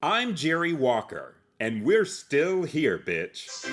I'm Jerry Walker, and we're still here, bitch.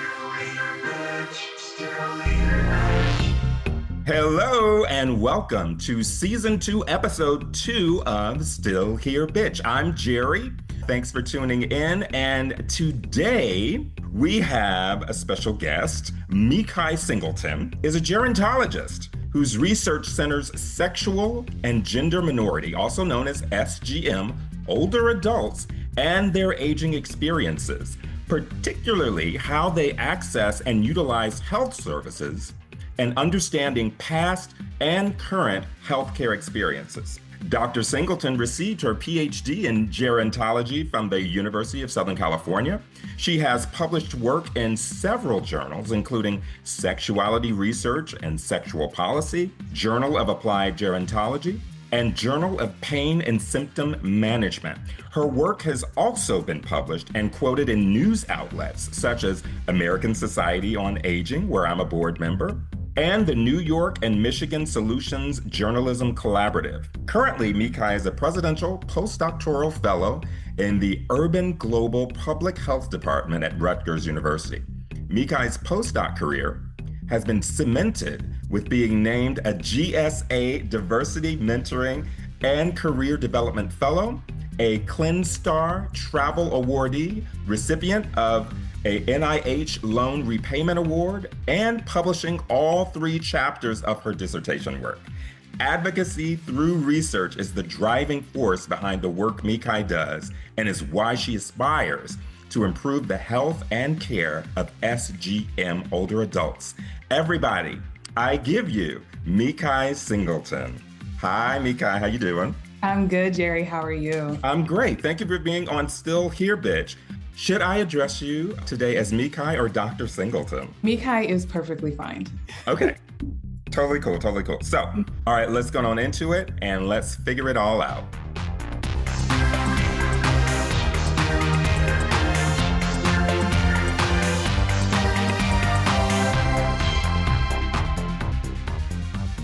Hello, and welcome to Season 2, Episode 2 of Still Here, Bitch. I'm Jerry. Thanks for tuning in, and today we have a special guest. Meki Singleton is a gerontologist whose research centers sexual and gender minority, also known as SGM, older adults, and their aging experiences, particularly how they access and utilize health services and understanding past and current healthcare experiences. Dr. Singleton received her PhD in gerontology from the University of Southern California. She has published work in several journals, including Sexuality Research and Sexual Policy, Journal of Applied Gerontology, and Journal of Pain and Symptom Management. Her work has also been published and quoted in news outlets such as American Society on Aging, where I'm a board member, and the New York and Michigan Solutions Journalism Collaborative. Currently, Meki is a presidential postdoctoral fellow in the Urban Global Public Health Department at Rutgers University. Meki's postdoc career has been cemented with being named a GSA Diversity Mentoring and Career Development Fellow, a ClinStar Travel Awardee, recipient of a NIH Loan Repayment Award, and publishing all 3 chapters of her dissertation work. Advocacy through research is the driving force behind the work Meki does and is why she aspires to improve the health and care of SGM older adults. Everybody, I give you Meki Singleton. Hi, Meki, how you doing? I'm good, Jerry. How are you? I'm great. Thank you for being on Still Here, Bitch. Should I address you today as Meki or Dr. Singleton? Meki is perfectly fine. Okay. Totally cool, totally cool. So, all right, let's go on into it and let's figure it all out.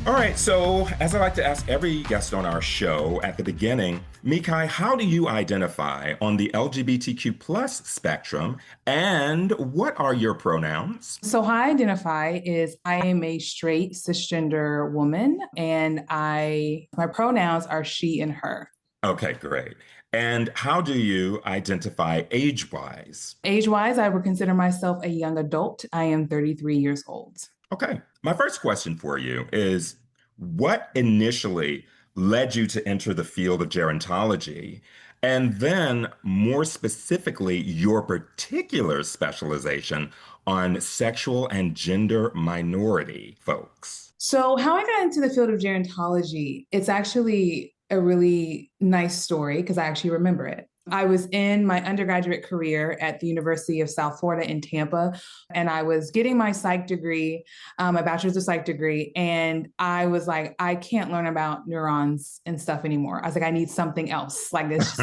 All right, so as I like to ask every guest on our show at the beginning, Meki, how do you identify on the LGBTQ plus spectrum, and what are your pronouns? So how I identify is I am a straight cisgender woman, and my pronouns are she and her. Okay, great. And how do you identify age-wise? Age-wise, I would consider myself a young adult. I am 33 years old. Okay. My first question for you is, what initially led you to enter the field of gerontology? And then, more specifically, your particular specialization on sexual and gender minority folks? So how I got into the field of gerontology, it's actually a really nice story because I actually remember it. I was in my undergraduate career at the University of South Florida in Tampa, and I was getting my psych degree, my bachelor's of psych degree. And I was like, I can't learn about neurons and stuff anymore. I was like, I need something else. Like it's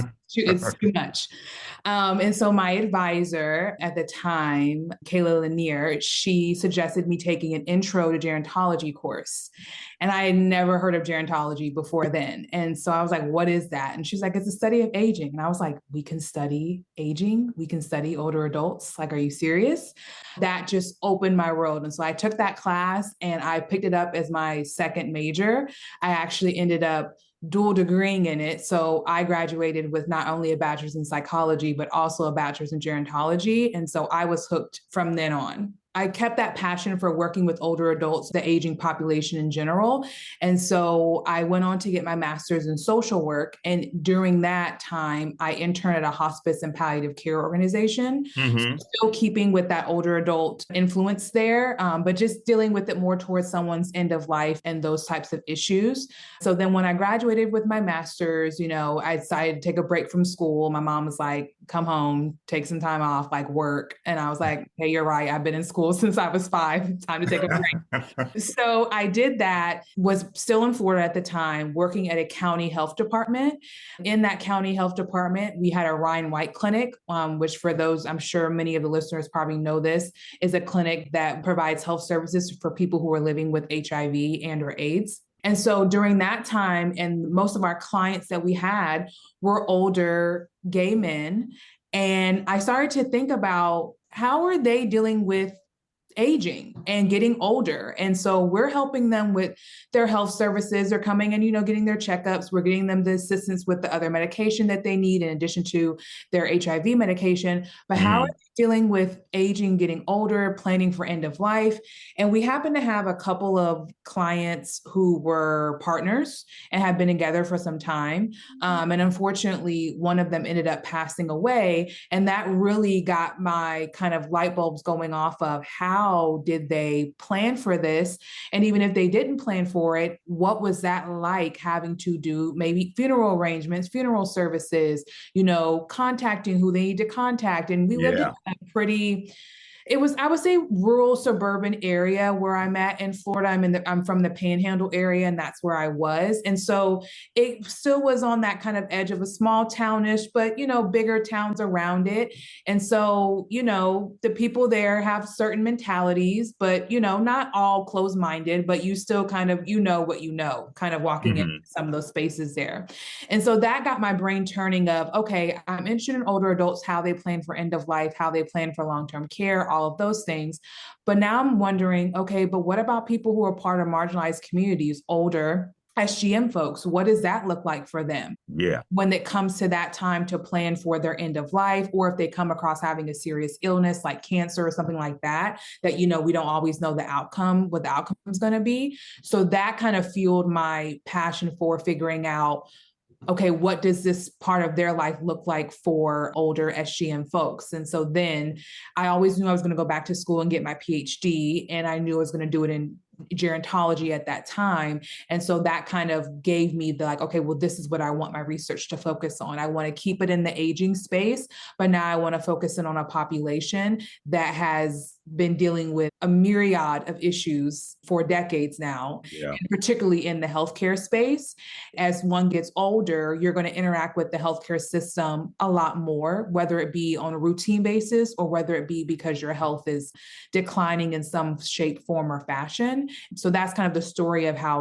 too much. And so my advisor at the time, Kayla Lanier, she suggested me taking an intro to gerontology course. And I had never heard of gerontology before then. And so I was like, what is that? And she's like, it's a study of aging. And I was like, we can study aging. We can study older adults. Like, are you serious? That just opened my world. And so I took that class and I picked it up as my second major. I actually ended up dual degreeing in it. So I graduated with not only a bachelor's in psychology, but also a bachelor's in gerontology. And so I was hooked from then on. I kept that passion for working with older adults, the aging population in general. And so I went on to get my master's in social work. And during that time, I interned at a hospice and palliative care organization, still keeping with that older adult influence there, but just dealing with it more towards someone's end of life and those types of issues. So then when I graduated with my master's, I decided to take a break from school. My mom was like, come home, take some time off, like work. And I was like, hey, you're right. I've been in school since I was 5. Time to take a break. So I did that, was still in Florida at the time, working at a county health department. In that county health department, we had a Ryan White clinic, which for those, I'm sure many of the listeners probably know this, is a clinic that provides health services for people who are living with HIV and or AIDS. And so during that time, and most of our clients that we had were older gay men. And I started to think about how are they dealing with aging and getting older. And so we're helping them with their health services. They're coming and, getting their checkups. We're getting them the assistance with the other medication that they need in addition to their HIV medication. But how are Mm, they dealing with aging, getting older, planning for end of life? And we happen to have a couple of clients who were partners and have been together for some time. And unfortunately, one of them ended up passing away. And that really got my kind of light bulbs going off of how did they plan for this? And even if they didn't plan for it, what was that like having to do maybe funeral arrangements, funeral services, contacting who they need to contact. And we lived in yeah. a pretty it was, I would say, rural suburban area where I'm at in Florida. I'm from the Panhandle area, and that's where I was. And so it still was on that kind of edge of a small townish, but bigger towns around it. And so, the people there have certain mentalities, but not all closed-minded, but you still kind of what kind of walking into Hmm. some of those spaces there. And so that got my brain turning of, okay, I'm interested in older adults, how they plan for end of life, how they plan for long-term care, all of those things. But now I'm wondering, okay, but what about people who are part of marginalized communities, older SGM folks? What does that look like for them Yeah. when it comes to that time to plan for their end of life, or if they come across having a serious illness like cancer or something like that, that, we don't always know what the outcome is going to be. So that kind of fueled my passion for figuring out, okay, what does this part of their life look like for older SGM folks? And so then I always knew I was going to go back to school and get my PhD, and I knew I was going to do it in gerontology at that time. And so that kind of gave me the like, okay, well, this is what I want my research to focus on. I want to keep it in the aging space, but now I want to focus in on a population that has been dealing with a myriad of issues for decades now, Yeah. and particularly in the healthcare space. As one gets older, you're going to interact with the healthcare system a lot more, whether it be on a routine basis or whether it be because your health is declining in some shape, form, or fashion. So that's kind of the story of how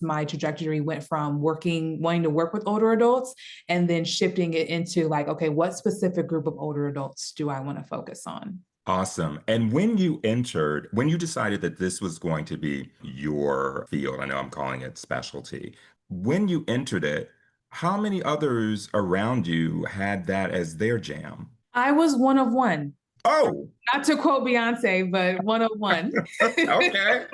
my trajectory went from wanting to work with older adults and then shifting it into like, okay, what specific group of older adults do I want to focus on? Awesome. And when you decided that this was going to be your field, I know I'm calling it specialty, when you entered it, how many others around you had that as their jam? I was one of one. Oh, Not to quote Beyonce, but one of one. okay.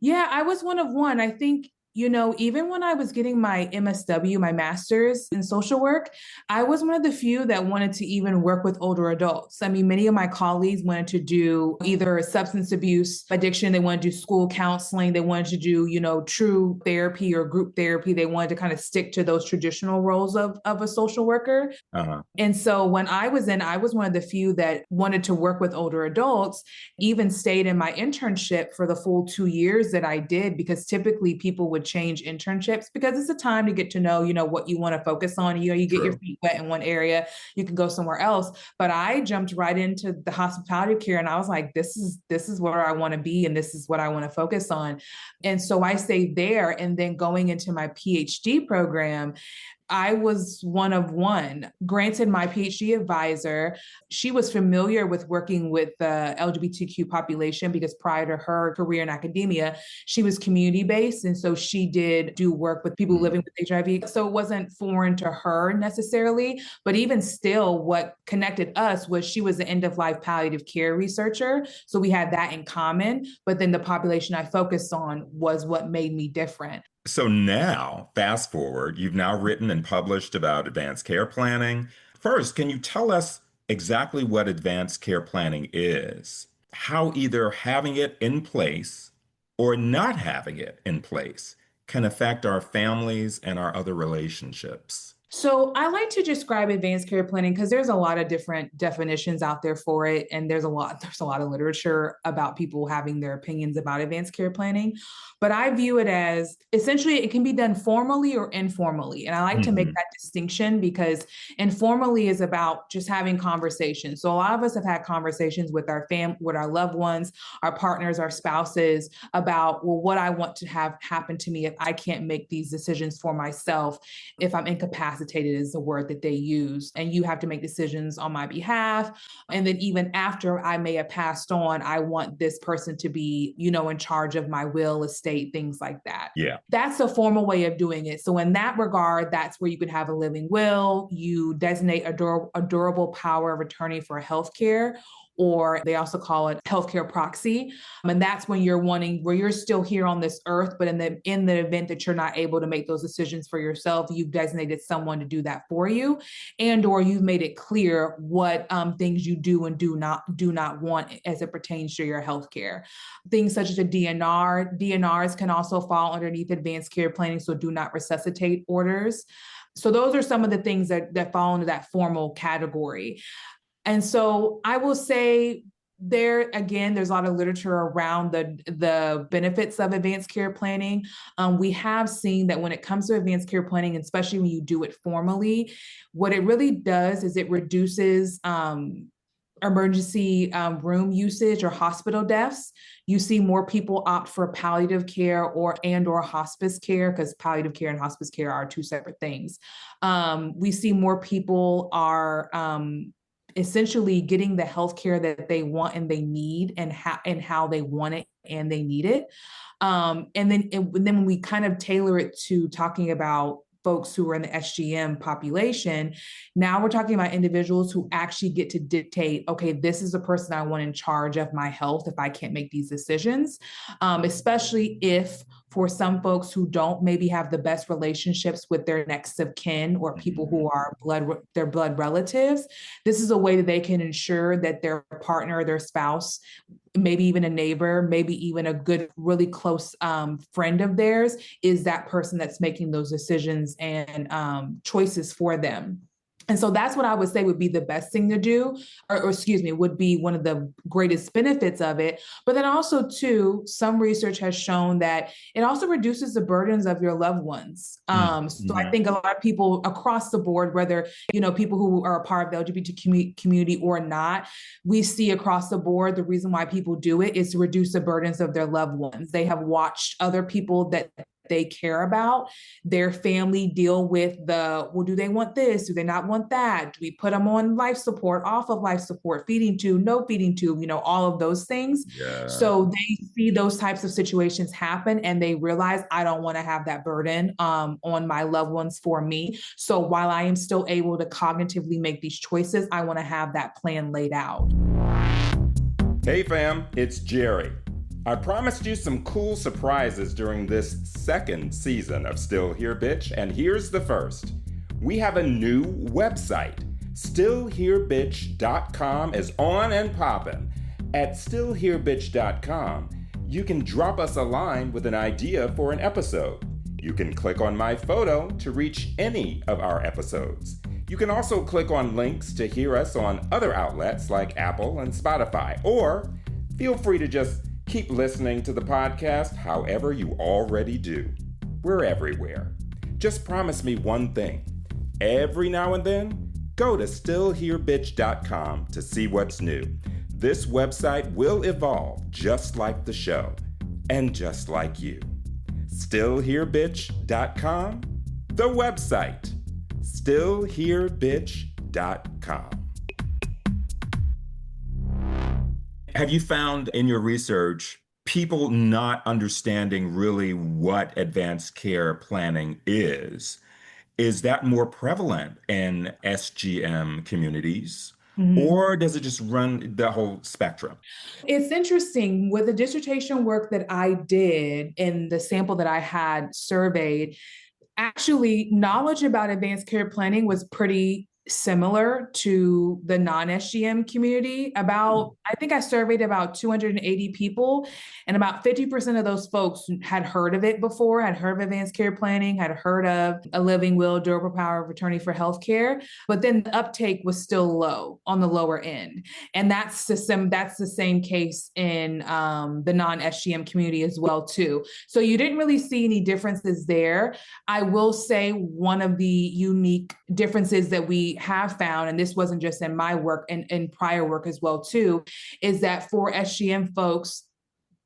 Yeah, I was one of one. I think, even when I was getting my MSW, my master's in social work, I was one of the few that wanted to even work with older adults. I mean, many of my colleagues wanted to do either substance abuse, addiction, they wanted to do school counseling, they wanted to do, true therapy or group therapy. They wanted to kind of stick to those traditional roles of a social worker. Uh-huh. And so when I was one of the few that wanted to work with older adults, even stayed in my internship for the full 2 years that I did, because typically people would change internships because it's a time to get to know, what you want to focus on. You get your True. feet wet in one area, you can go somewhere else. But I jumped right into the hospitality care and I was like, this is where I want to be and this is what I want to focus on. And so I stayed there. And then going into my PhD program, I was one of one. Granted, my PhD advisor, she was familiar with working with the LGBTQ population because prior to her career in academia, she was community based. And so she did do work with people Mm, living with HIV. So it wasn't foreign to her necessarily. But even still, what connected us was she was an end of life palliative care researcher. So we had that in common. But then the population I focused on was what made me different. So now, fast forward, you've now written and published about advanced care planning. First, can you tell us exactly what advanced care planning is? How either having it in place or not having it in place can affect our families and our other relationships? So I like to describe advanced care planning because there's a lot of different definitions out there for it. And there's a lot of literature about people having their opinions about advanced care planning. But I view it as essentially it can be done formally or informally. And I like to make that distinction because informally is about just having conversations. So a lot of us have had conversations with with our loved ones, our partners, our spouses about, well, what I want to have happen to me if I can't make these decisions for myself, if I'm incapacitated is the word that they use, and you have to make decisions on my behalf. And then even after I may have passed on, I want this person to be, in charge of my will, estate, things like that. Yeah. That's a formal way of doing it. So in that regard, that's where you could have a living will, you designate a durable power of attorney for healthcare, or they also call it healthcare proxy. And that's when where you're still here on this earth, but in the event that you're not able to make those decisions for yourself, you've designated someone to do that for you, or you've made it clear what things you do and do not want as it pertains to your healthcare. Things such as a DNR. DNRs can also fall underneath advanced care planning, so do not resuscitate orders. So those are some of the things that fall into that formal category. And so I will say there's a lot of literature around the benefits of advanced care planning. We have seen that when it comes to advanced care planning, especially when you do it formally, what it really does is it reduces emergency room usage or hospital deaths. You see more people opt for palliative care or hospice care, because palliative care and hospice care are two separate things. We see more people are essentially getting the healthcare that they want and they need, and how they want it and they need it. And then when we kind of tailor it to talking about folks who are in the SGM population, now we're talking about individuals who actually get to dictate, okay, this is the person I want in charge of my health if I can't make these decisions, especially if for some folks who don't maybe have the best relationships with their next of kin or people who are their blood relatives. This is a way that they can ensure that their partner, their spouse, maybe even a neighbor, maybe even a good, really close friend of theirs is that person that's making those decisions and choices for them. And so that's what I would say would be the best thing to do, or excuse me, would be one of the greatest benefits of it. But then also too, some research has shown that it also reduces the burdens of your loved ones. So I think a lot of people across the board, whether, people who are a part of the LGBT community or not, we see across the board, the reason why people do it is to reduce the burdens of their loved ones. They have watched other people that they care about, their family deal with do they want this? Do they not want that? Do we put them on life support, off of life support, feeding tube, no feeding tube, all of those things. Yeah. So they see those types of situations happen and they realize, I don't want to have that burden on my loved ones for me. So while I am still able to cognitively make these choices, I want to have that plan laid out. Hey fam, it's Gerry. I promised you some cool surprises during this second season of Still Here Bitch, and here's the first. We have a new website. StillHereBitch.com is on and poppin'. At StillHereBitch.com, you can drop us a line with an idea for an episode. You can click on my photo to reach any of our episodes. You can also click on links to hear us on other outlets like Apple and Spotify, or feel free to just keep listening to the podcast however you already do. We're everywhere. Just promise me one thing. Every now and then, go to StillHereBitch.com to see what's new. This website will evolve just like the show, and just like you. StillHereBitch.com, the website. StillHereBitch.com. Have you found in your research people not understanding really what advanced care planning is? Is that more prevalent in SGM communities? Or does it just run the whole spectrum? It's interesting. With the dissertation work that I did and the sample that I had surveyed, actually knowledge about advanced care planning was pretty similar to the non-SGM community. I think I surveyed about 280 people, and about 50% of those folks had heard of it before, had heard of advanced care planning, had heard of a living will, durable power of attorney for healthcare, but then the uptake was still low on the lower end. And that's the same case in the non-SGM community as well too. So you didn't really see any differences there. I will say one of the unique differences that we have found, and this wasn't just in my work and in prior work as well too, is that for SGM folks,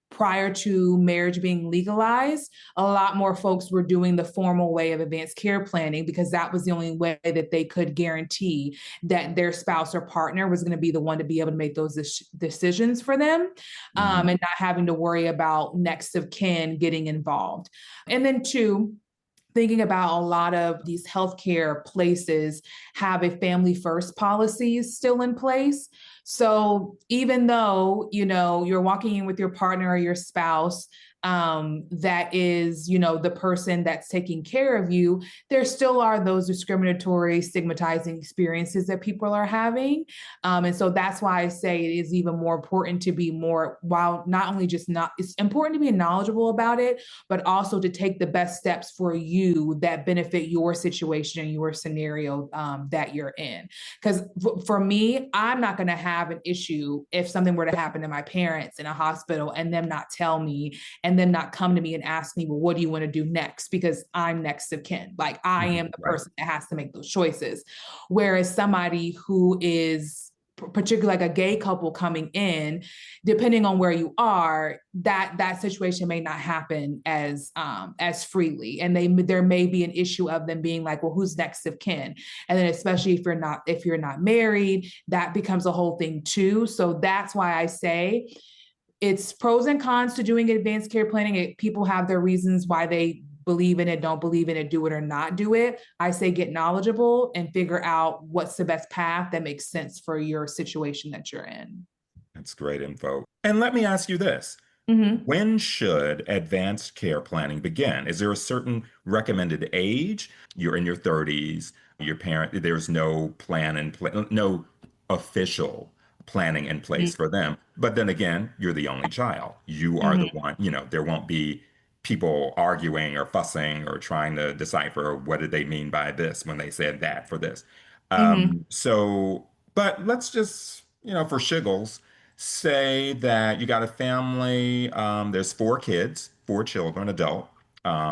prior to marriage being legalized, a lot more folks were doing the formal way of advanced care planning because that was the only way that they could guarantee that their spouse or partner was going to be the one to be able to make those decisions for them, and not having to worry about next of kin getting involved. And then two, thinking about a lot of these healthcare places have a family first policy still in place. So even though, you're walking in with your partner or your spouse, that is, the person that's taking care of you, there still are those discriminatory, stigmatizing experiences that people are having. And so that's why I say it is even more important to be while not only it's important to be knowledgeable about it, but also to take the best steps for you that benefit your situation and your scenario that you're in. Because for me, I'm not going to have an issue if something were to happen to my parents in a hospital and them not tell me and then not come to me and ask me, well, what do you want to do next? Because I'm next of kin. Like I am the person that has to make those choices. Whereas somebody who is particularly like a gay couple coming in, depending on where you are, that situation may not happen as freely. And there may be an issue of them being like, well, who's next of kin? And then especially if you're not married, that becomes a whole thing too. So that's why I say it's pros and cons to doing advanced care planning. People have their reasons why they believe in it, don't believe in it, do it or not do it. I say get knowledgeable and figure out what's the best path that makes sense for your situation that you're in. That's great info. And let me ask you this. When should advanced care planning begin? Is there a certain recommended age? You're in your 30s, there's no plan in place, no official planning in place for them. But then again, you're the only child. You are the one, there won't be people arguing or fussing or trying to decipher what did they mean by this when they said that for this. But let's just, for shiggles, say that you got a family, there's 4 children, adult,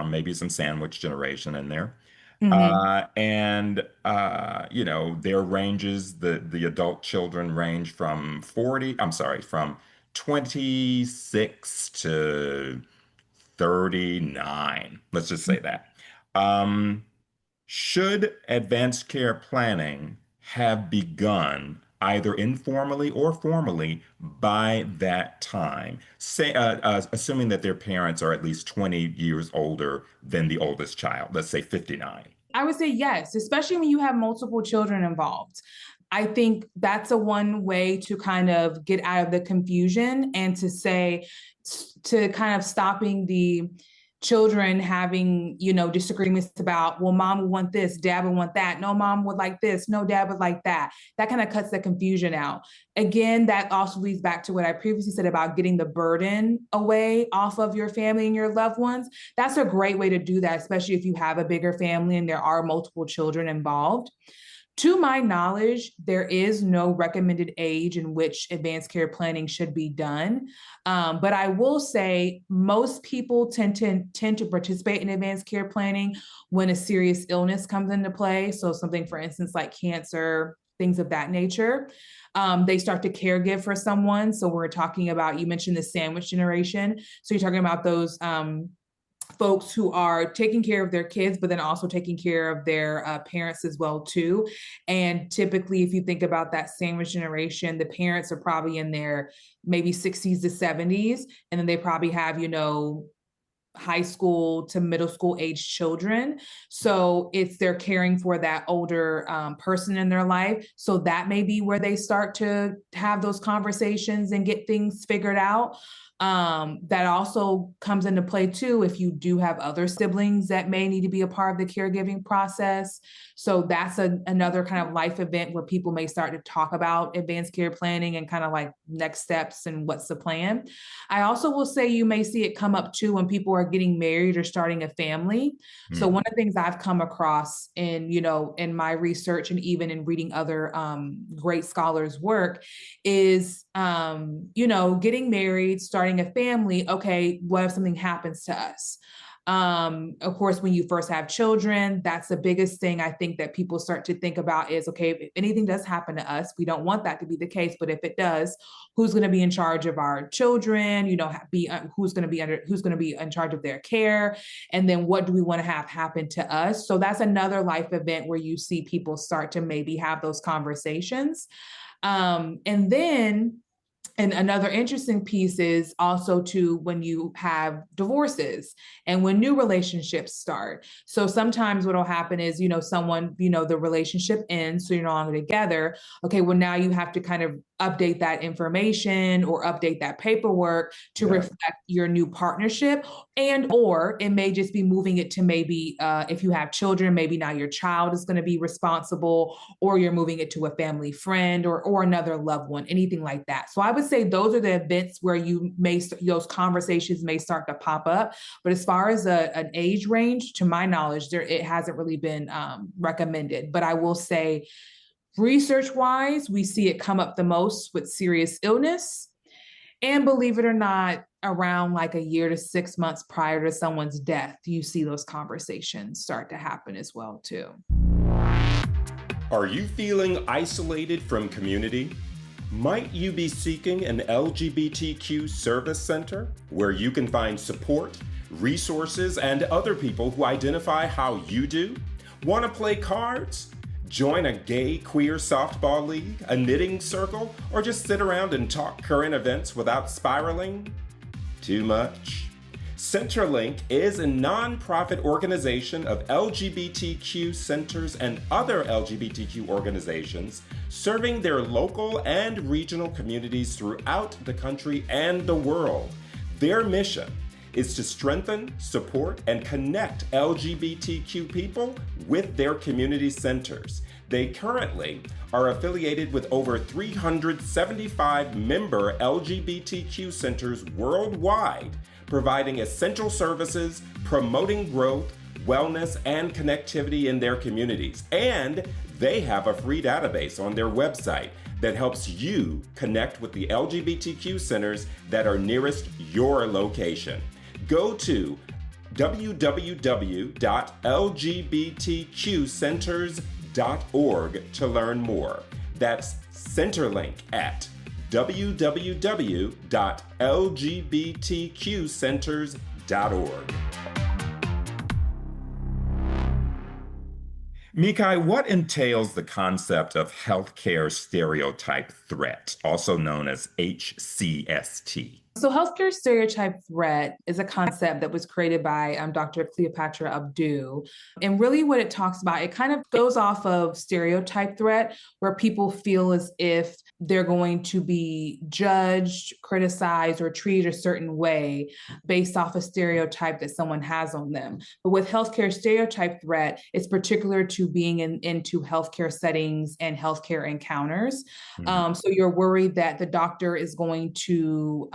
maybe some sandwich generation in there. Their ranges, the adult children range from 26 to 39. Let's just say that. Should advanced care planning have begun either informally or formally by that time, assuming that their parents are at least 20 years older than the oldest child, let's say 59? I would say yes, especially when you have multiple children involved. I think that's one way to kind of get out of the confusion and to kind of stopping the children having, disagreements about, well, mom would want this, dad would want that. No, mom would like this. No, dad would like that. That kind of cuts the confusion out. Again, that also leads back to what I previously said about getting the burden away off of your family and your loved ones. That's a great way to do that, especially if you have a bigger family and there are multiple children involved. To my knowledge, there is no recommended age in which advanced care planning should be done. But I will say most people tend to participate in advanced care planning when a serious illness comes into play. So something, for instance, like cancer, things of that nature. They start to caregive for someone. So we're talking about, you mentioned the sandwich generation. So you're talking about those folks who are taking care of their kids, but then also taking care of their parents as well too. And typically, if you think about that sandwich generation, the parents are probably in their maybe 60s to 70s, and then they probably have, high school to middle school age children. So they're caring for that older person in their life. So that may be where they start to have those conversations and get things figured out. That also comes into play too if you do have other siblings that may need to be a part of the caregiving process. So that's another kind of life event where people may start to talk about advanced care planning and kind of like next steps and what's the plan. I also will say you may see it come up too when people are getting married or starting a family. So one of the things I've come across in, in my research and even in reading other great scholars' work is, getting married, starting a family. Okay, what if something happens to us? Of course, when you first have children, that's the biggest thing I think that people start to think about is, okay, if anything does happen to us, we don't want that to be the case, but if it does, who's going to be in charge of our children? Who's going to be in charge of their care? And then what do we want to have happen to us? So that's another life event where you see people start to maybe have those conversations. And another interesting piece is also to when you have divorces and when new relationships start. So sometimes what will happen is, someone, the relationship ends, so you're no longer together. Okay, well, now you have to kind of update that information or update that paperwork to reflect your new partnership. Or it may just be moving it to maybe if you have children, maybe now your child is going to be responsible, or you're moving it to a family friend or another loved one, anything like that. So I would say those are the events where those conversations may start to pop up. But as far as an age range, to my knowledge, it hasn't really been recommended. But I will say, research-wise, we see it come up the most with serious illness. And believe it or not, around like a year to 6 months prior to someone's death, you see those conversations start to happen as well, too. Are you feeling isolated from community? Might you be seeking an LGBTQ service center where you can find support, resources, and other people who identify how you do? Want to play cards? Join a gay queer softball league, a knitting circle, or just sit around and talk current events without spiraling? Too much? Centerlink is a nonprofit organization of LGBTQ centers and other LGBTQ organizations serving their local and regional communities throughout the country and the world. Their mission is to strengthen, support, and connect LGBTQ people with their community centers. They currently are affiliated with over 375 member LGBTQ centers worldwide, providing essential services, promoting growth, wellness, and connectivity in their communities. And they have a free database on their website that helps you connect with the LGBTQ centers that are nearest your location. Go to www.lgbtqcenters.org to learn more. That's Centerlink at www.lgbtqcenters.org. Meki, what entails the concept of healthcare stereotype threat, also known as HCST? So healthcare stereotype threat is a concept that was created by Dr. Cleopatra Abdou. And really what it talks about, it kind of goes off of stereotype threat, where people feel as if they're going to be judged, criticized, or treated a certain way based off a stereotype that someone has on them. But with healthcare stereotype threat, it's particular to being into healthcare settings and healthcare encounters. So you're worried that the doctor is going to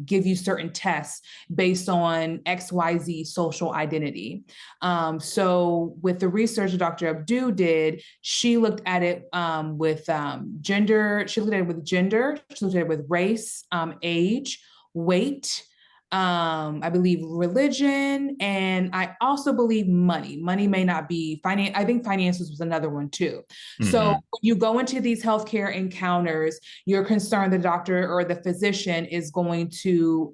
give you certain tests based on XYZ social identity. So with the research that Dr. Abdou did, she looked at it with gender. She looked at it with gender. She looked at it with race, age, weight, I believe religion, and I also believe money. Money may not be finance. I think finances was another one too. So when you go into these healthcare encounters, you're concerned the doctor or the physician is going to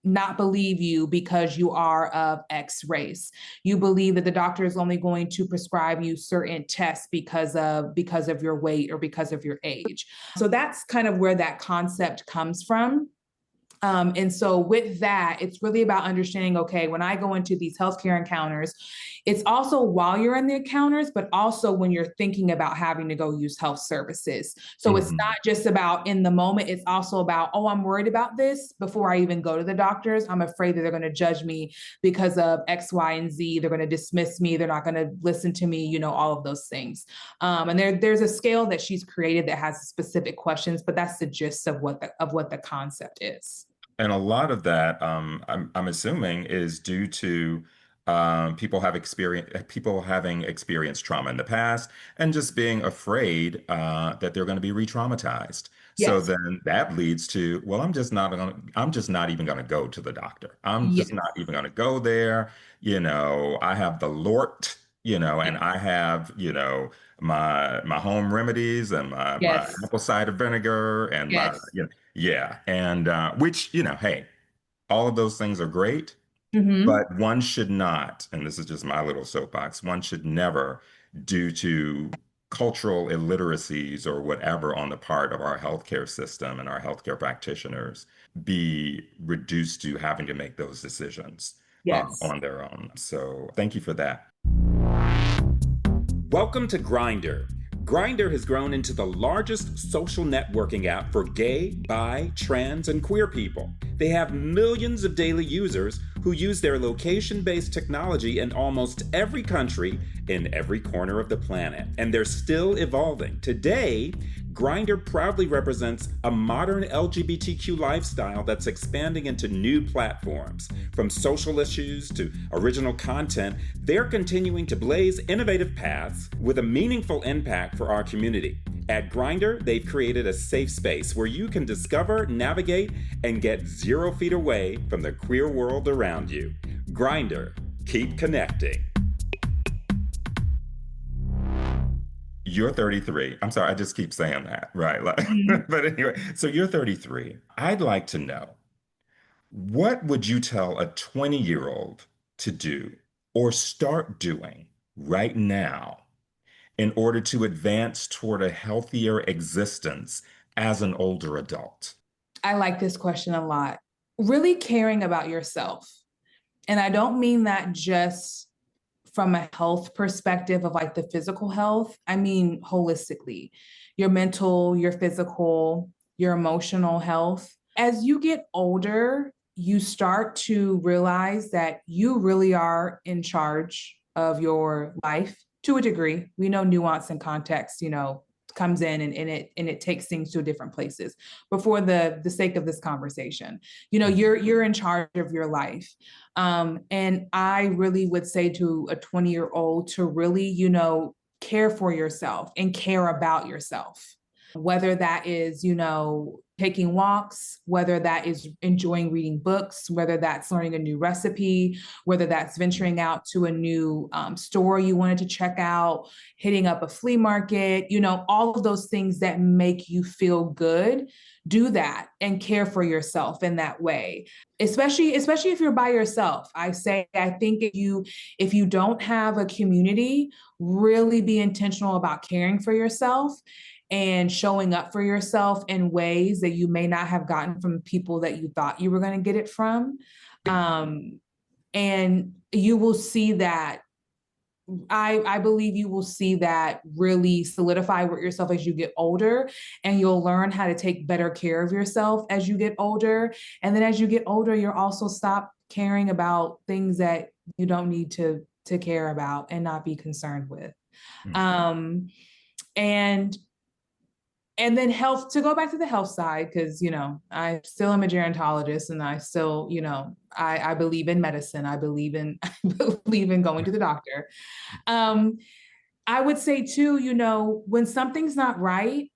not believe you because you are of X race. You believe that the doctor is only going to prescribe you certain tests because of your weight or because of your age. So that's kind of where that concept comes from. And so with that, it's really about understanding, okay, when I go into these healthcare encounters, it's also while you're in the encounters, but also when you're thinking about having to go use health services. So it's Mhm. not just about in the moment, it's also about, oh, I'm worried about this before I even go to the doctors. I'm afraid that they're going to judge me because of X, Y, and Z. They're going to dismiss me. They're not going to listen to me, all of those things. And there's a scale that she's created that has specific questions, but that's the gist of what the concept is. And a lot of that, I'm assuming, is due to people having experienced trauma in the past and just being afraid that they're going to be re-traumatized. So Yes. then that leads to, well, I'm just not even going to go to the doctor. I'm just not Yes. even going to go there. I have the Lort, and I have, my home remedies and my Yes. apple cider vinegar and my, Yes. yeah, and which, hey, all of those things are great, Hmm. but one should not, and this is just my little soapbox, one should never, due to cultural illiteracies or whatever on the part of our healthcare system and our healthcare practitioners, be reduced to having to make those decisions Yes. on their own. So thank you for that. Welcome to Grindr. Grindr has grown into the largest social networking app for gay, bi, trans, and queer people. They have millions of daily users who use their location-based technology in almost every country in every corner of the planet, and they're still evolving. Today, Grindr proudly represents a modern LGBTQ lifestyle that's expanding into new platforms. From social issues to original content, they're continuing to blaze innovative paths with a meaningful impact for our community. At Grindr, they've created a safe space where you can discover, navigate, and get 0 feet away from the queer world around you. Grindr, keep connecting. You're 33. I'm sorry, I just keep saying that, right? Like, Mhm. but anyway, so you're 33. I'd like to know, what would you tell a 20-year-old to do or start doing right now in order to advance toward a healthier existence as an older adult? I like this question a lot. Really caring about yourself. And I don't mean that just from a health perspective of like the physical health. I mean, holistically, your mental, your physical, your emotional health. As you get older, you start to realize that you really are in charge of your life to a degree. We know nuance and context, comes in and it takes things to different places. But for the sake of this conversation, you're in charge of your life. And I really would say to a 20-year-old to really, care for yourself and care about yourself, whether that is, taking walks, whether that is enjoying reading books, whether that's learning a new recipe, whether that's venturing out to a new store you wanted to check out, hitting up a flea market, all of those things that make you feel good. Do that and care for yourself in that way, especially if you're by yourself. I think if you don't have a community, really be intentional about caring for yourself and showing up for yourself in ways that you may not have gotten from people that you thought you were going to get it from. And you will see that. I believe you will see that really solidify with yourself as you get older, and you'll learn how to take better care of yourself as you get older. And then as you get older, you'll also stop caring about things that you don't need to care about and not be concerned with. Mhm. Um, and and then health, to go back to the health side, because I still am a gerontologist, and I still, I believe in medicine. I believe in I believe in going to the doctor. um I would say too, when something's not right,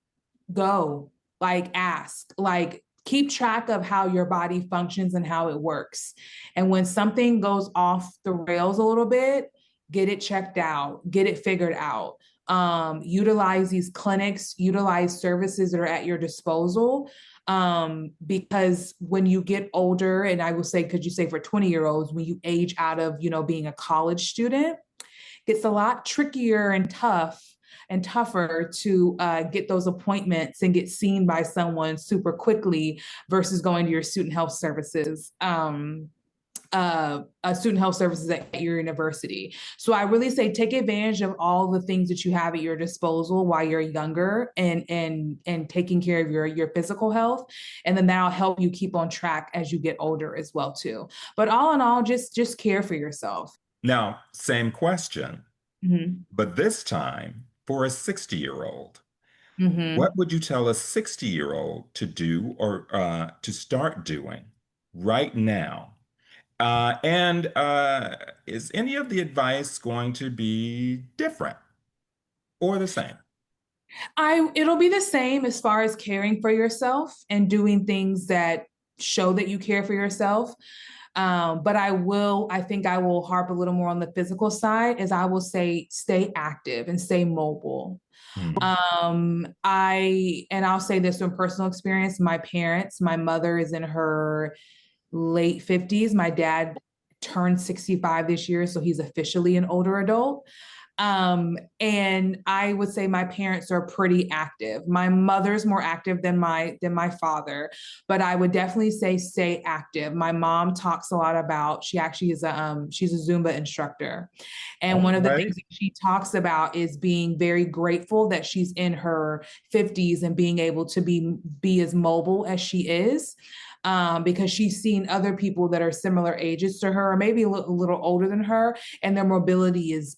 go, like, ask, like, keep track of how your body functions and how it works. And when something goes off the rails a little bit, get it checked out, get it figured out. Utilize these clinics, utilize services that are at your disposal. Because when you get older, and I will say, could you say for 20-year-olds, when you age out of, being a college student, it's a lot trickier and tough, and tougher to get those appointments and get seen by someone super quickly versus going to your student health services. Student health services at your university. So I really say take advantage of all the things that you have at your disposal while you're younger and taking care of your physical health. And then that'll help you keep on track as you get older as well too. But all in all, just care for yourself. Now, same question, Mm-hmm. but this time for a 60-year-old. Mm-hmm. What would you tell a 60-year-old to do or to start doing right now? And is any of the advice going to be different or the same? It'll be the same as far as caring for yourself and doing things that show that you care for yourself. But I think I will harp a little more on the physical side, as I will say, stay active and stay mobile. Hmm. I'll say this from personal experience. My mother is in her late 50s. My dad turned 65 this year, so he's officially an older adult. And I would say my parents are pretty active. My mother's more active than my father, but I would definitely say stay active. My mom talks a lot about, she actually is she's a Zumba instructor. And one of the things that she talks about is being very grateful that she's in her 50s and being able to be as mobile as she is. Because she's seen other people that are similar ages to her, or maybe a little older than her, and their mobility is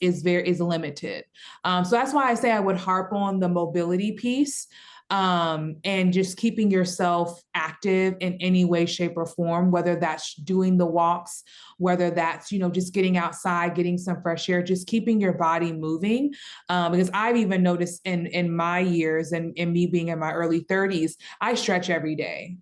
limited. So that's why I say I would harp on the mobility piece, and just keeping yourself active in any way, shape, or form, whether that's doing the walks, whether that's, just getting outside, getting some fresh air, just keeping your body moving. Because I've even noticed in my years and me being in my early 30s, I stretch every day.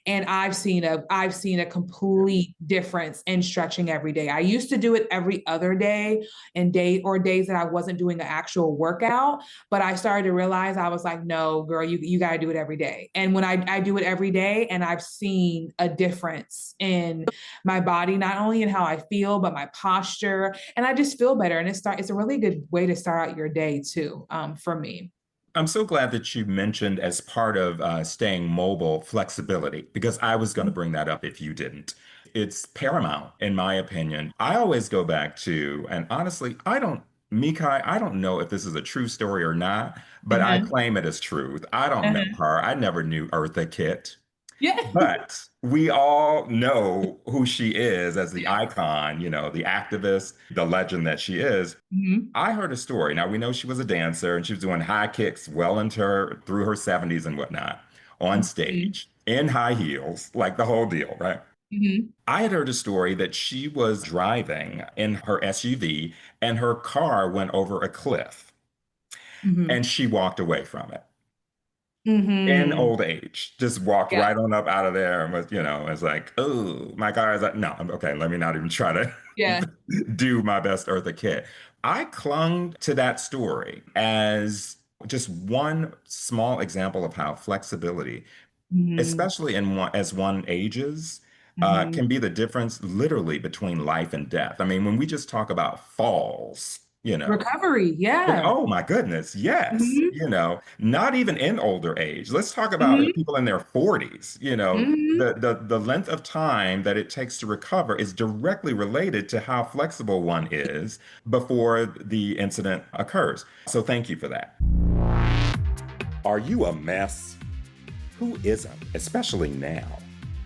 And I've seen a complete difference in stretching every day. I used to do it every other day and days that I wasn't doing an actual workout, but I started to realize, I was like, no, girl, you got to do it every day. And when I do it every day, and I've seen a difference in my body, not only in how I feel, but my posture, and I just feel better. And it's a really good way to start out your day too, for me. I'm so glad that you mentioned, as part of staying mobile, flexibility, because I was going to bring that up if you didn't. It's paramount, in my opinion. I always go back to, and honestly, Mikai, I don't know if this is a true story or not, but I claim it as truth. I don't know her. I never knew Eartha Kitt. Yeah. But we all know who she is as the icon, the activist, the legend that she is. Mm-hmm. I heard a story. Now, we know she was a dancer and she was doing high kicks well into through her 70s and whatnot on stage in high heels, like the whole deal, right? Mm-hmm. I had heard a story that she was driving in her SUV and her car went over a cliff and she walked away from it. In old age, just walked right on up out of there and was, it's like, oh, my car is like, no, okay, let me not even try to do my best Eartha Kitt. I clung to that story as just one small example of how flexibility, especially as one ages, can be the difference literally between life and death. I mean, when we just talk about falls, recovery, oh my goodness, yes. Not even in older age. Let's talk about people in their 40s. The length of time that it takes to recover is directly related to how flexible one is before the incident occurs. So thank you for that. Are you a mess? Who isn't, especially now?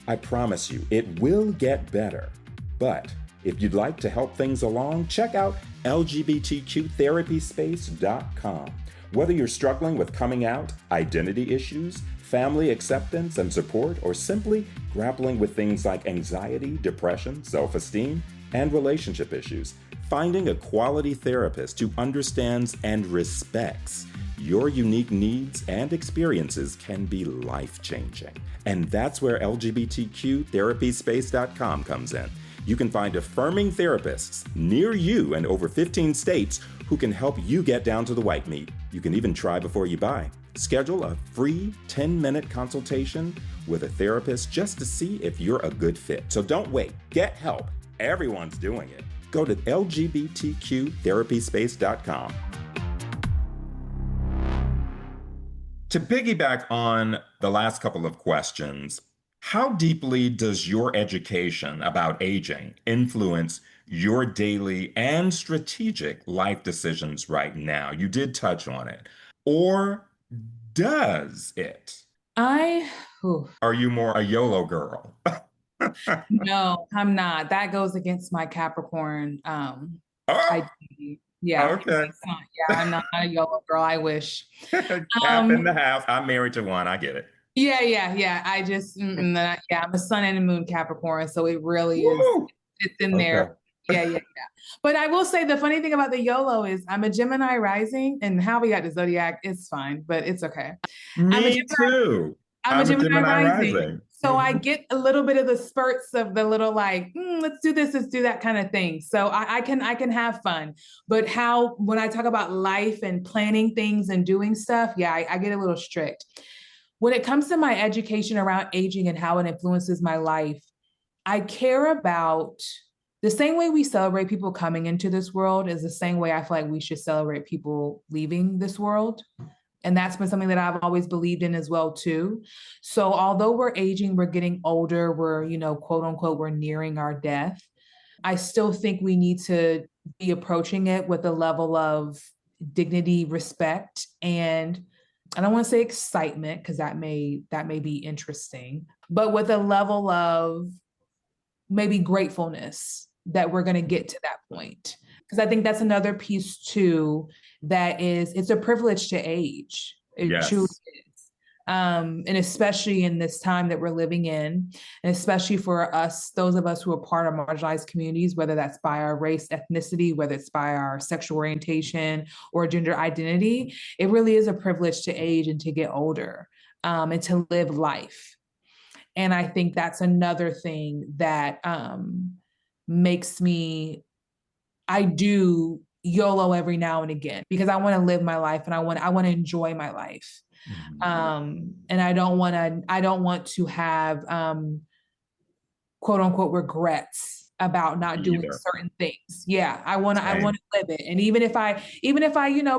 I promise you, it will get better. But if you'd like to help things along, check out LGBTQtherapyspace.com. Whether you're struggling with coming out, identity issues, family acceptance and support, or simply grappling with things like anxiety, depression, self-esteem, and relationship issues, finding a quality therapist who understands and respects your unique needs and experiences can be life-changing. And that's where LGBTQtherapyspace.com comes in. You can find affirming therapists near you in over 15 states who can help you get down to the white meat. You can even try before you buy. Schedule a free 10-minute consultation with a therapist just to see if you're a good fit. So don't wait. Get help. Everyone's doing it. Go to LGBTQtherapyspace.com. To piggyback on the last couple of questions, how deeply does your education about aging influence your daily and strategic life decisions right now? You did touch on it. Or does it? I, whew, Are you more a YOLO girl? no, I'm not. That goes against my Capricorn Oh, identity. Yeah, okay. that's not, yeah, I'm not a YOLO girl. I wish. Cap in the Um, house. I'm married to one. I get it. yeah. I just, yeah, I'm a sun and a moon Capricorn, so it really is. Woo! It's in Okay. there. Yeah. But I will say the funny thing about the YOLO is I'm a Gemini rising, and how we got the zodiac is fine, but it's okay. I'm a Me Gemini. too. I'm a I'm a Gemini Gemini rising. rising. So I get a little bit of the spurts of the little like, let's do this, let's do that kind of thing. So I can have fun. But how when I talk about life and planning things and doing stuff, yeah, I get a little strict. When it comes to my education around aging and how it influences my life, I care about the same way we celebrate people coming into this world is the same way I feel like we should celebrate people leaving this world. And that's been something that I've always believed in as well too. So although we're aging, we're getting older, we're, quote unquote, we're nearing our death. I still think we need to be approaching it with a level of dignity, respect, and I don't want to say excitement because that may be interesting, but with a level of maybe gratefulness that we're going to get to that point. Because I think that's another piece too, that is, it's a privilege to age. It truly Yes. is. And especially in this time that we're living in, and especially for us, those of us who are part of marginalized communities, whether that's by our race, ethnicity, whether it's by our sexual orientation or gender identity, it really is a privilege to age and to get older, and to live life. And I think that's another thing that makes me, I do YOLO every now and again because I want to live my life and I want to enjoy my life. Mhm. And I don't want to have quote unquote regrets about not doing Either. certain things. Yeah, I want Same. to live it. And even if I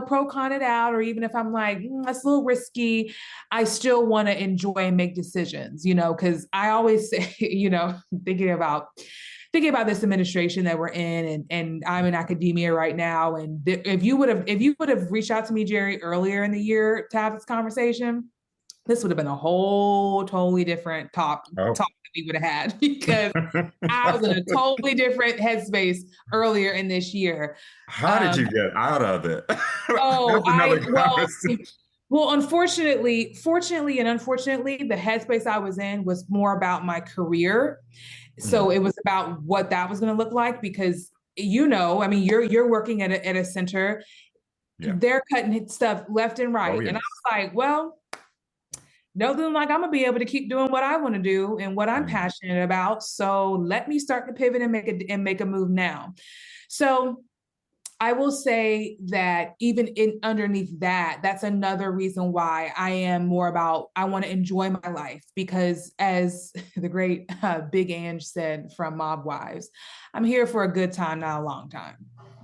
pro con it out, or even if I'm like, that's a little risky, I still want to enjoy and make decisions, because I always say, thinking about thinking about this administration that we're in, and I'm in academia right now. And if you would have reached out to me, Gerry, earlier in the year to have this conversation, this would have been a whole totally different talk Oh. that we would have had because I was in a totally different headspace earlier in this year. How did Um, you get out of it? oh, That's another conversation. unfortunately, fortunately and unfortunately, the headspace I was in was more about my career. So Mm, it was about what that was going to look like because I mean, you're working at a center, yeah. they're cutting stuff left and Oh, right, and I yes. was like, well, nothing like I'm gonna be able to keep doing what I want to do and what I'm Mm. passionate about. So let me start to pivot and make a move now. So I will say that even in underneath that, that's another reason why I am more about I want to enjoy my life because as the great Big Ange said from Mob Wives, I'm here for a good time, not a long time.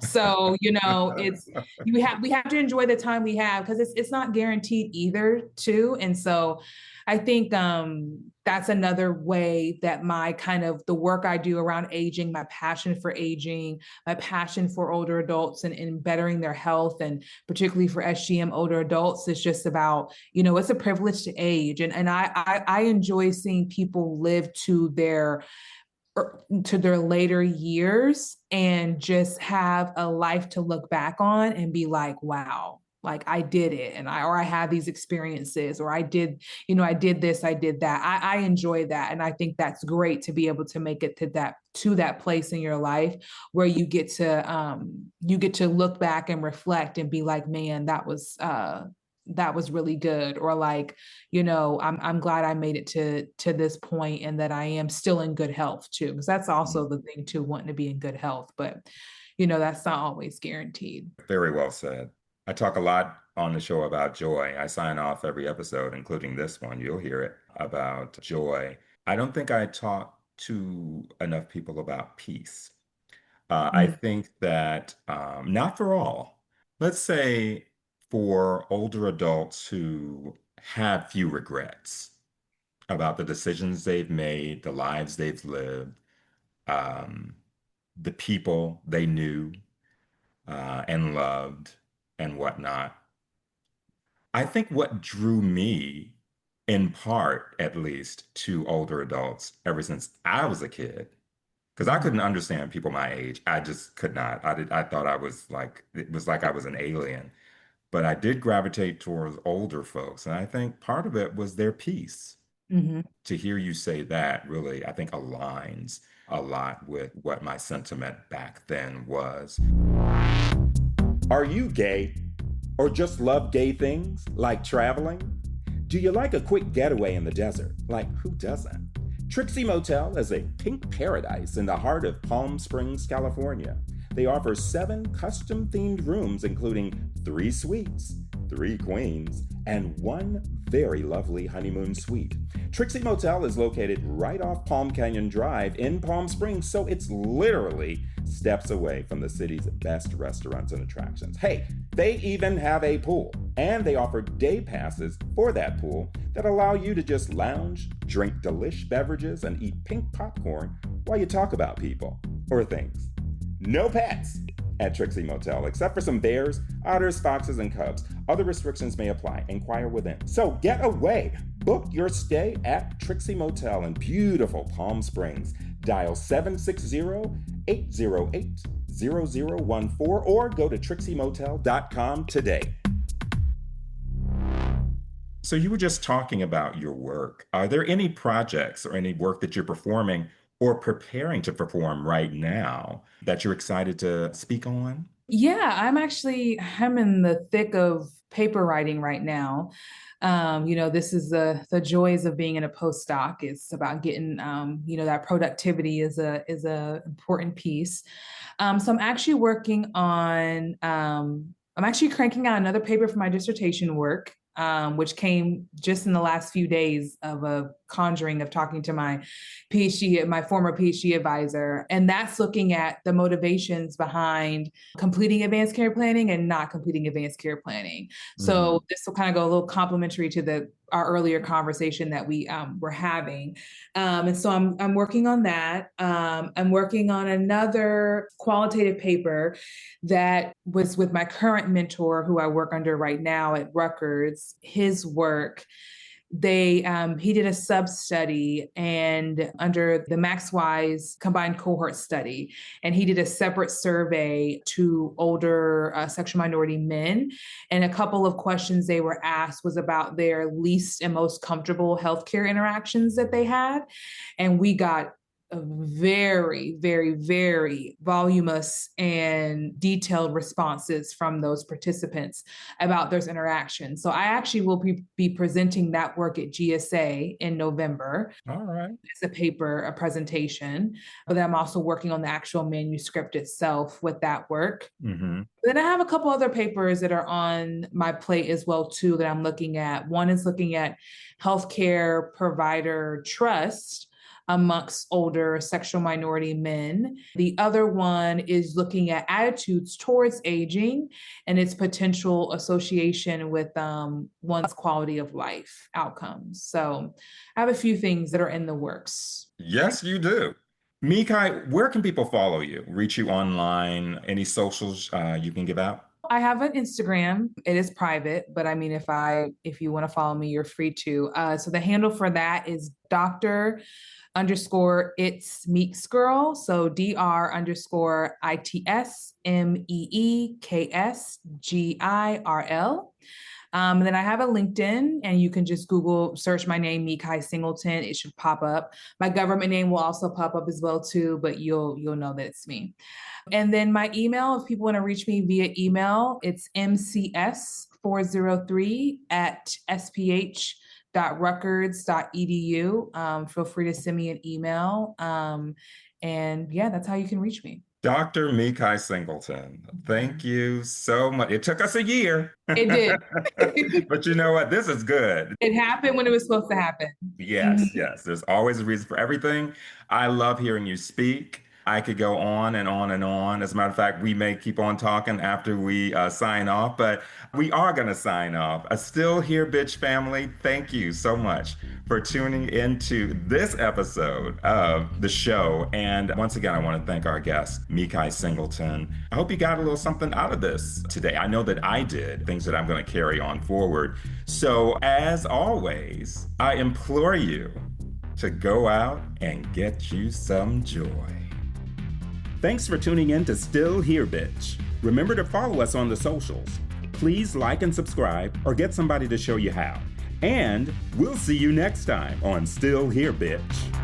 So it's we have to enjoy the time we have because it's not guaranteed either, too. And so I think that's another way that my kind of the work I do around aging, my passion for aging, my passion for older adults and bettering their health, and particularly for SGM older adults, is just about, it's a privilege to age. And I enjoy seeing people live to their later years and just have a life to look back on and be like, wow, like I did it, and I had these experiences, or I did this, I did that. I enjoy that, and I think that's great to be able to make it to that place in your life where you get to look back and reflect and be like, man, that was really good, or like, I'm glad I made it to this point and that I am still in good health too, because that's Mm. also the thing too, wanting to be in good health, but that's not always guaranteed. Very well said. I talk a lot on the show about joy. I sign off every episode, including this one. You'll hear it about joy. I don't think I talk to enough people about peace. I Mm, think that not for all. Let's say for older adults who have few regrets about the decisions they've made, the lives they've lived, um, the people they knew and loved and whatnot. I think what drew me, in part at least, to older adults ever since I was a kid, because I couldn't understand people my age. I just could not. I thought I was like, it was like I was an alien. But I did gravitate towards older folks. And I think part of it was their peace. Mm-hmm. To hear you say that really, I think, aligns a lot with what my sentiment back then was. Are you gay? Or just love gay things, like traveling? Do you like a quick getaway in the desert? Like, who doesn't? Trixie Motel is a pink paradise in the heart of Palm Springs, California. They offer 7 custom-themed rooms, including 3 suites, 3 queens, and 1 very lovely honeymoon suite. Trixie Motel is located right off Palm Canyon Drive in Palm Springs, so it's literally steps away from the city's best restaurants and attractions. Hey, they even have a pool, and they offer day passes for that pool that allow you to just lounge, drink delish beverages, and eat pink popcorn while you talk about people or things. No pets at Trixie Motel, except for some bears, otters, foxes, and cubs. Other restrictions may apply. Inquire within. So get away. Book your stay at Trixie Motel in beautiful Palm Springs. Dial 760-808-0014 or go to trixiemotel.com today. So you were just talking about your work. Are there any projects or any work that you're performing or preparing to perform right now that you're excited to speak on? Yeah, I'm in the thick of paper writing right now. This is the joys of being in a postdoc. It's about getting, that productivity is a important piece. So I'm actually cranking out another paper for my dissertation work, which came just in the last few days of a conjuring of talking to my former PhD advisor. And that's looking at the motivations behind completing advanced care planning and not completing advanced care planning. So this will kind of go a little complementary to our earlier conversation that we were having. And so I'm working on that. I'm working on another qualitative paper that was with my current mentor, who I work under right now at Rutgers. His work, he did a sub-study and under the Max-Wise combined cohort study, and he did a separate survey to older sexual minority men. And a couple of questions they were asked was about their least and most comfortable healthcare interactions that they had. And we got very, very, very voluminous and detailed responses from those participants about those interactions. So I actually will be presenting that work at GSA in November. All right. It's a presentation, but then I'm also working on the actual manuscript itself with that work. Mm-hmm. Then I have a couple other papers that are on my plate as well, too, that I'm looking at. One is looking at healthcare provider trust amongst older sexual minority men. The other one is looking at attitudes towards aging and its potential association with one's quality of life outcomes. So I have a few things that are in the works. Yes, you do. Meki, where can people follow you, reach you online, any socials you can give out? I have an Instagram. It is private, but I mean, if you want to follow me, you're free to. So the handle for that is Dr_its_Meeks_girl. So Dr_itsmeeksgirl. And then I have a LinkedIn, and you can just search my name, Meki Singleton. It should pop up. My government name will also pop up as well too, but you'll know that it's me. And then my email, if people want to reach me via email, it's mcs403@sph.rutgers.edu. Feel free to send me an email. And yeah, that's how you can reach me. Dr. Meki Singleton, thank you so much. It took us a year. It did. But you know what? This is good. It happened when it was supposed to happen. Yes, yes. There's always a reason for everything. I love hearing you speak. I could go on and on and on. As a matter of fact, we may keep on talking after we sign off, but we are going to sign off. Still Here, Bitch family, thank you so much for tuning into this episode of the show. And once again, I want to thank our guest, Meki Singleton. I hope you got a little something out of this today. I know that I did, things that I'm going to carry on forward. So as always, I implore you to go out and get you some joy. Thanks for tuning in to Still Here, Bitch. Remember to follow us on the socials. Please like and subscribe or get somebody to show you how. And we'll see you next time on Still Here, Bitch.